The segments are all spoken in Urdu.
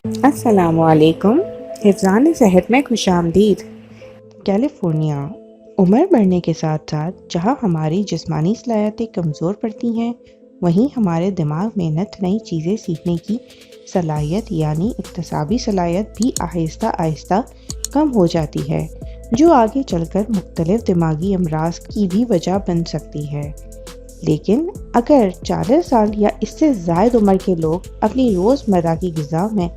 السلام علیکم، حفظان صحت میں خوش آمدید۔ کیلیفورنیا عمر بڑھنے کے ساتھ ساتھ جہاں ہماری جسمانی صلاحیتیں کمزور پڑتی ہیں، وہیں ہمارے دماغ میں نئی چیزیں سیکھنے کی صلاحیت یعنی اکتسابی صلاحیت بھی آہستہ آہستہ کم ہو جاتی ہے، جو آگے چل کر مختلف دماغی امراض کی بھی وجہ بن سکتی ہے۔ لیکن اگر 40 سال یا اس سے زائد عمر کے لوگ اپنی روزمرہ کی غذا میں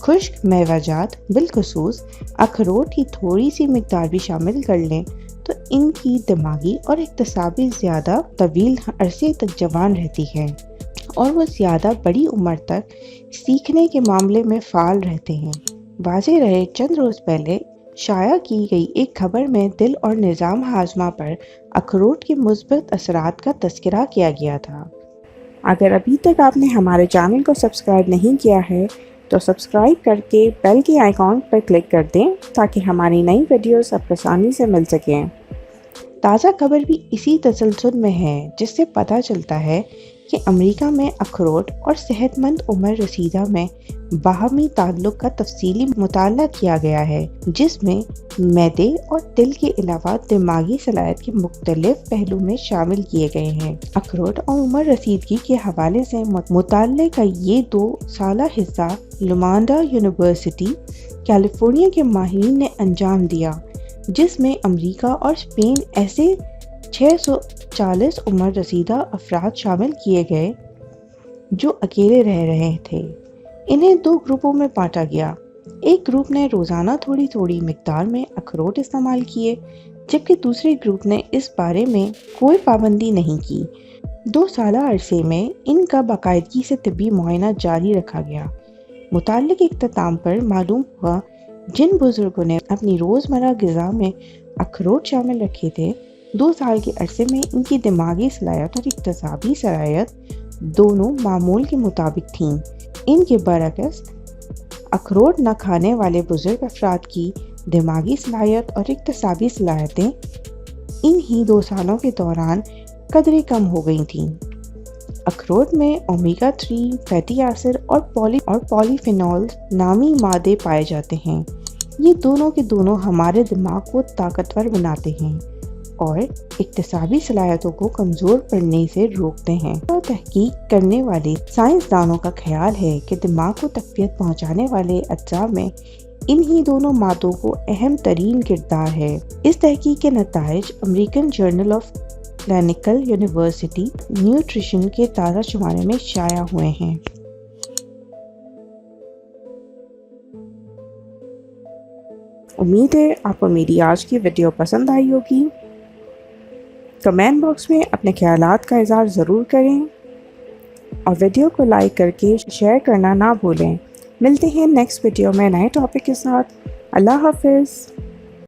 خشک میوہ جات بالخصوص اخروٹ کی تھوڑی سی مقدار بھی شامل کر لیں تو ان کی دماغی اور اکتسابی زیادہ طویل عرصے تک جوان رہتی ہے اور وہ زیادہ بڑی عمر تک سیکھنے کے معاملے میں فعال رہتے ہیں۔ واضح رہے، چند روز پہلے شائع کی گئی ایک خبر میں دل اور نظام ہاضمہ پر اخروٹ کے مثبت اثرات کا تذکرہ کیا گیا تھا۔ اگر ابھی تک آپ نے ہمارے چینل کو سبسکرائب نہیں کیا ہے تو سبسکرائب کر کے بیل کے آئیکن پر کلک کر دیں تاکہ ہماری نئی ویڈیوز آپ کو آسانی سے مل سکیں۔ تازہ خبر بھی اسی تسلسل میں ہے، جس سے پتہ چلتا ہے کہ امریکہ میں اخروٹ اور صحت مند عمر رسیدہ میں باہمی تعلق کا تفصیلی مطالعہ کیا گیا ہے، جس میں معدے اور دل کے علاوہ دماغی صلاحیت کے مختلف پہلو میں شامل کیے گئے ہیں۔ اخروٹ اور عمر رسیدگی کے حوالے سے مطالعے کا یہ 2 سالہ حصہ لومانڈا یونیورسٹی، کیلیفورنیا کے ماہرین نے انجام دیا، جس میں امریکہ اور اسپین ایسے 640 عمر رسیدہ افراد شامل کیے گئے جو اکیلے رہ رہے تھے۔ انہیں 2 گروپوں میں بانٹا گیا۔ ایک گروپ نے روزانہ تھوڑی تھوڑی مقدار میں اخروٹ استعمال کیے، جبکہ دوسرے گروپ نے اس بارے میں کوئی پابندی نہیں کی۔ 2 سالہ عرصے میں ان کا باقاعدگی سے طبی معائنہ جاری رکھا گیا۔ مطالعے کے اختتام پر معلوم ہوا جن بزرگوں نے اپنی روزمرہ غذا میں اخروٹ شامل رکھے تھے، 2 سال کے عرصے میں ان کی دماغی صلاحیت اور اکتسابی صلاحیت دونوں معمول کے مطابق تھیں۔ ان کے برعکس اخروٹ نہ کھانے والے بزرگ افراد کی دماغی صلاحیت اور اکتسابی صلاحیتیں انہی 2 سالوں کے دوران قدرے کم ہو گئی تھیں۔ اخروٹ میں اومیگا 3 فیٹی ایسڈ اور پولی فینولز نامی مادے پائے جاتے ہیں۔ یہ دونوں کے دونوں ہمارے دماغ کو طاقتور بناتے ہیں اور اکتسابی صلاحیتوں کو کمزور پڑنے سے روکتے ہیں۔ تحقیق کرنے والے سائنسدانوں کا خیال ہے کہ دماغ کو تقویت پہنچانے والے اجزاء میں انہی دونوں مادوں کو اہم ترین کردار ہے۔ اس تحقیق کے نتائج American journal of clinical university nutrition کے تازہ شمارے میں شائع ہوئے ہیں۔ امید ہے آپ کو میری آج کی ویڈیو پسند آئی ہوگی۔ کمنٹ باکس میں اپنے خیالات کا اظہار ضرور کریں اور ویڈیو کو لائک کر کے شیئر کرنا نہ بھولیں۔ ملتے ہیں نیکسٹ ویڈیو میں نئے ٹاپک کے ساتھ۔ اللہ حافظ۔